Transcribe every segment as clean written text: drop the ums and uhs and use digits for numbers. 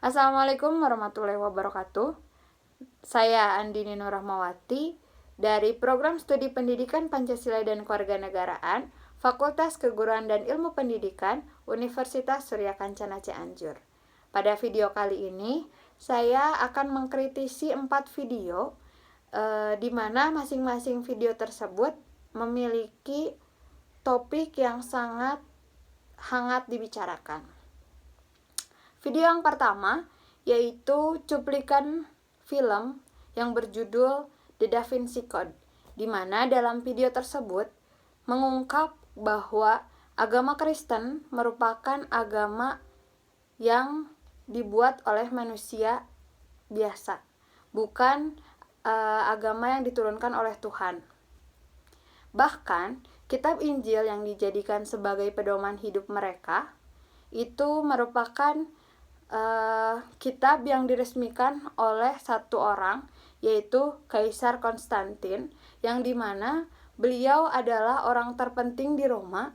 Assalamualaikum warahmatullahi wabarakatuh. Saya Andini Nurrahmawati dari Program Studi Pendidikan Pancasila dan Kewarganegaraan, Fakultas Keguruan dan Ilmu Pendidikan, Universitas Surya Kencana Cianjur. Pada video kali ini, saya akan mengkritisi 4 video di mana masing-masing video tersebut memiliki topik yang sangat hangat dibicarakan. Video yang pertama yaitu cuplikan film yang berjudul The Da Vinci Code, di mana dalam video tersebut mengungkap bahwa agama Kristen merupakan agama yang dibuat oleh manusia biasa, bukan agama yang diturunkan oleh Tuhan. Bahkan, kitab Injil yang dijadikan sebagai pedoman hidup mereka itu merupakan kitab yang diresmikan oleh satu orang, yaitu Kaisar Konstantin, yang dimana beliau adalah orang terpenting di Roma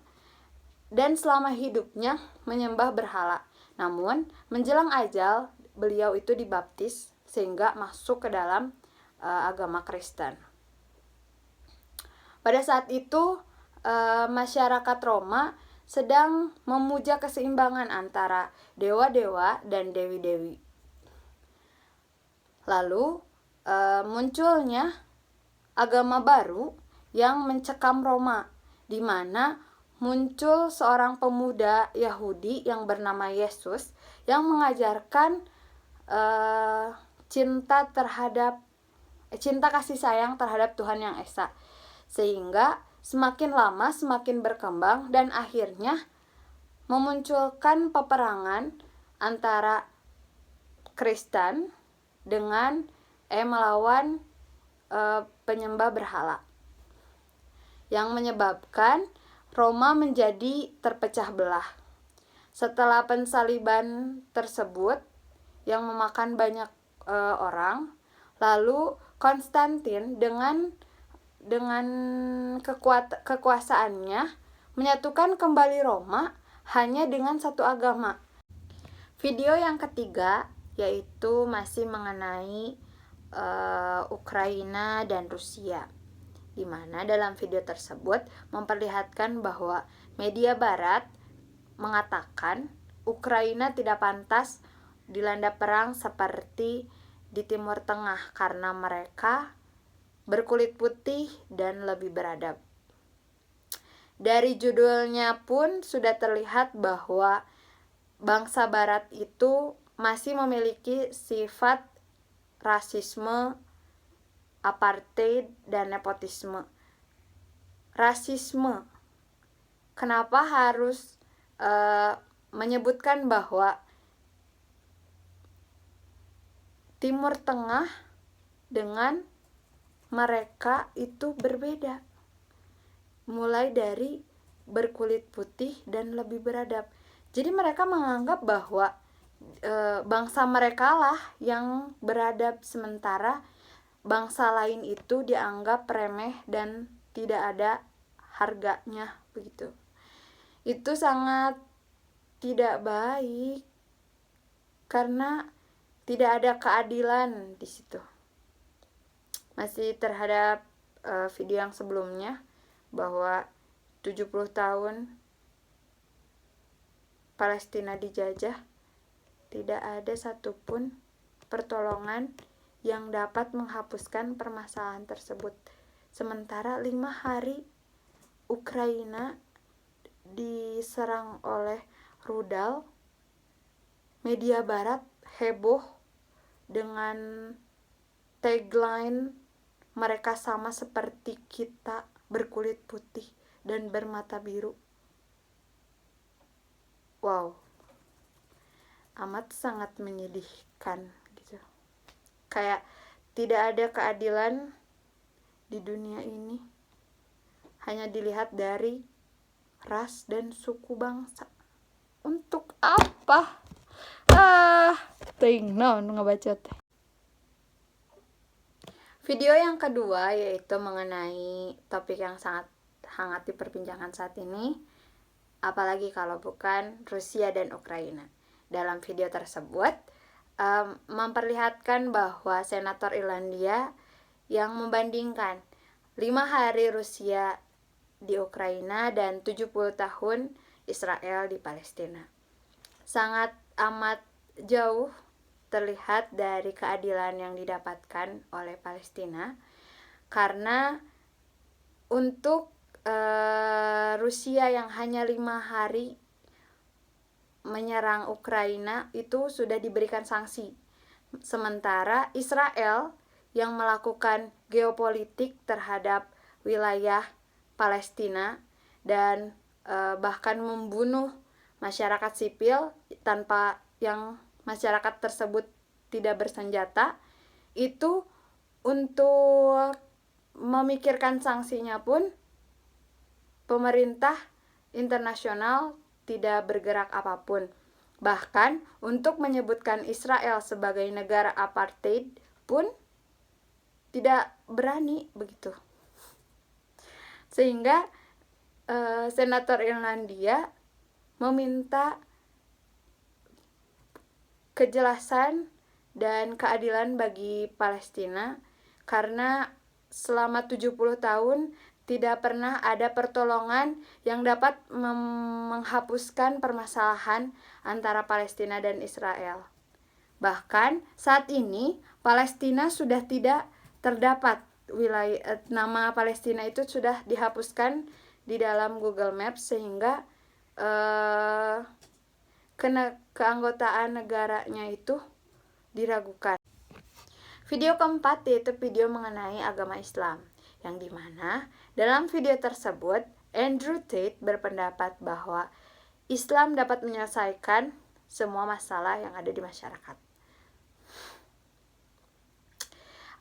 dan selama hidupnya menyembah berhala. Namun menjelang ajal beliau itu dibaptis sehingga masuk ke dalam agama Kristen. Pada saat itu masyarakat Roma sedang memuja keseimbangan antara dewa-dewa dan dewi-dewi. Lalu munculnya agama baru yang mencekam Roma, di mana muncul seorang pemuda Yahudi yang bernama Yesus yang mengajarkan cinta kasih sayang terhadap Tuhan yang Esa, sehingga semakin lama semakin berkembang dan akhirnya memunculkan peperangan antara Kristen dengan melawan penyembah berhala, yang menyebabkan Roma menjadi terpecah belah. Setelah pensaliban tersebut yang memakan banyak orang, lalu Konstantin dengan kekuasaannya menyatukan kembali Roma hanya dengan satu agama. Video yang ketiga yaitu masih mengenai Ukraina dan Rusia, di mana dalam video tersebut memperlihatkan bahwa media barat mengatakan Ukraina tidak pantas dilanda perang seperti di Timur Tengah karena mereka berkulit putih dan lebih beradab. Dari judulnya pun sudah terlihat bahwa bangsa barat itu masih memiliki sifat rasisme, apartheid, dan nepotisme. Rasisme, kenapa harus menyebutkan bahwa Timur Tengah dengan mereka itu berbeda, mulai dari berkulit putih dan lebih beradab. Jadi mereka menganggap bahwa bangsa mereka lah yang beradab, sementara bangsa lain itu dianggap remeh dan tidak ada harganya begitu. Itu sangat tidak baik karena tidak ada keadilan di situ. Masih terhadap video yang sebelumnya, bahwa 70 tahun Palestina dijajah, tidak ada satupun pertolongan yang dapat menghapuskan permasalahan tersebut. Sementara 5 hari Ukraina diserang oleh rudal, media barat heboh dengan tagline mereka sama seperti kita, berkulit putih dan bermata biru. Wow, amat sangat menyedihkan gitu. Kayak tidak ada keadilan di dunia ini, hanya dilihat dari ras dan suku bangsa. Untuk apa? Ting non ngebacot. Video yang kedua yaitu mengenai topik yang sangat hangat diperbincangkan saat ini, apalagi kalau bukan Rusia dan Ukraina. Dalam video tersebut memperlihatkan bahwa senator Irlandia yang membandingkan 5 hari Rusia di Ukraina dan 70 tahun Israel di Palestina. Sangat amat jauh terlihat dari keadilan yang didapatkan oleh Palestina, karena untuk Rusia yang hanya 5 hari menyerang Ukraina itu sudah diberikan sanksi. Sementara Israel yang melakukan geopolitik terhadap wilayah Palestina dan bahkan membunuh masyarakat sipil tanpa yang masyarakat tersebut tidak bersenjata, itu untuk memikirkan sanksinya pun pemerintah internasional tidak bergerak apapun. Bahkan untuk menyebutkan Israel sebagai negara apartheid pun tidak berani begitu. Sehingga senator Irlandia meminta kejelasan dan keadilan bagi Palestina, karena selama 70 tahun tidak pernah ada pertolongan yang dapat menghapuskan permasalahan antara Palestina dan Israel. Bahkan saat ini Palestina sudah tidak terdapat wilayah, nama Palestina itu sudah dihapuskan di dalam Google Maps, sehingga keanggotaan negaranya itu diragukan. Video keempat yaitu video mengenai agama Islam, yang dimana dalam video tersebut Andrew Tate berpendapat bahwa Islam dapat menyelesaikan semua masalah yang ada di masyarakat.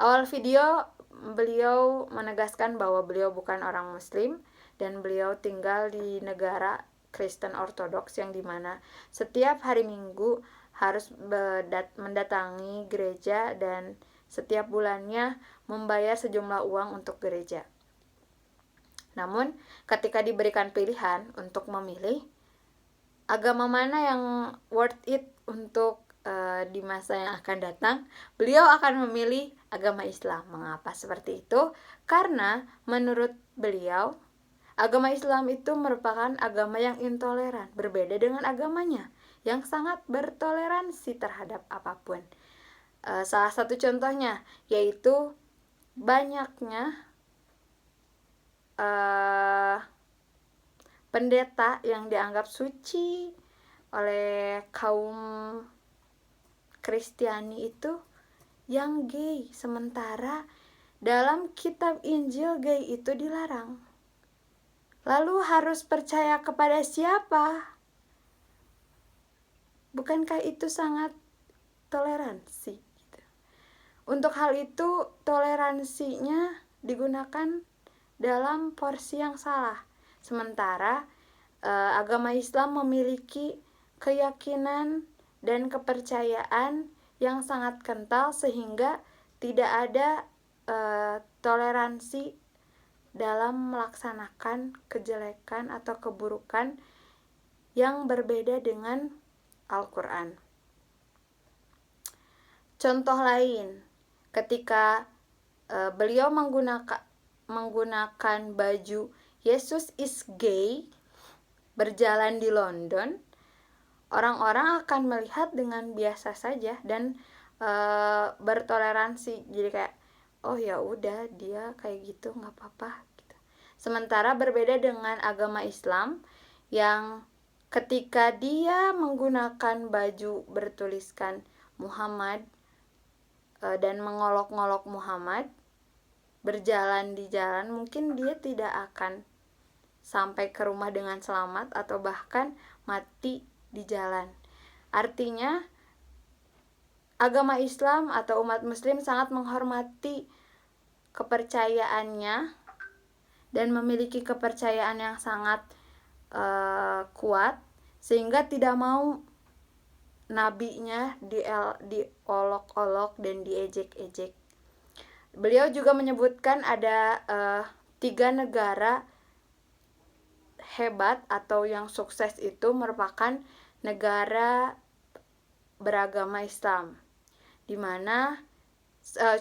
Awal video beliau menegaskan bahwa beliau bukan orang Muslim dan beliau tinggal di negara Kristen Ortodoks, yang dimana setiap hari Minggu harus mendatangi gereja dan setiap bulannya membayar sejumlah uang untuk gereja. Namun ketika diberikan pilihan untuk memilih agama mana yang worth it untuk di masa yang akan datang, beliau akan memilih agama Islam. Mengapa seperti itu? Karena menurut beliau agama Islam itu merupakan agama yang intoleran, berbeda dengan agamanya yang sangat bertoleransi terhadap apapun. Salah satu contohnya yaitu banyaknya pendeta yang dianggap suci oleh kaum Kristiani itu yang gay, sementara dalam kitab Injil gay itu dilarang. Lalu harus percaya kepada siapa? Bukankah itu sangat toleransi? Untuk hal itu toleransinya digunakan dalam porsi yang salah. Sementara agama Islam memiliki keyakinan dan kepercayaan yang sangat kental, sehingga tidak ada toleransi dalam melaksanakan kejelekan atau keburukan yang berbeda dengan Al-Quran. Contoh lain, ketika beliau menggunakan baju Yesus is gay berjalan di London, orang-orang akan melihat dengan biasa saja dan bertoleransi. Jadi kayak, oh ya udah dia kayak gitu, nggak apa-apa gitu. Sementara berbeda dengan agama Islam yang ketika dia menggunakan baju bertuliskan Muhammad dan mengolok-ngolok Muhammad berjalan di jalan, mungkin dia tidak akan sampai ke rumah dengan selamat atau bahkan mati di jalan. Artinya agama Islam atau umat muslim sangat menghormati kepercayaannya dan memiliki kepercayaan yang sangat kuat, sehingga tidak mau nabinya diolok-olok dan diejek-ejek. Beliau juga menyebutkan ada 3 negara hebat atau yang sukses itu merupakan negara beragama Islam. dimana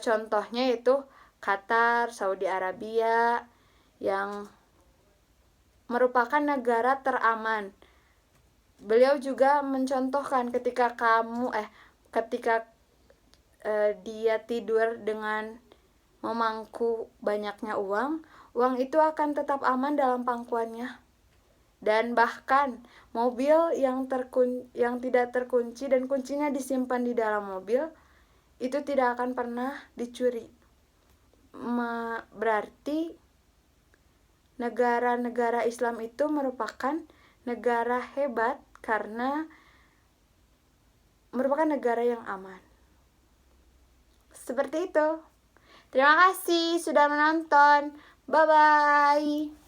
contohnya yaitu Qatar, Saudi Arabia yang merupakan negara teraman. Beliau juga mencontohkan ketika dia tidur dengan memangku banyaknya uang itu akan tetap aman dalam pangkuannya. Dan bahkan mobil yang tidak terkunci dan kuncinya disimpan di dalam mobil itu tidak akan pernah dicuri. Berarti negara-negara Islam itu merupakan negara hebat karena merupakan negara yang aman. Seperti itu. Terima kasih sudah menonton. Bye-bye.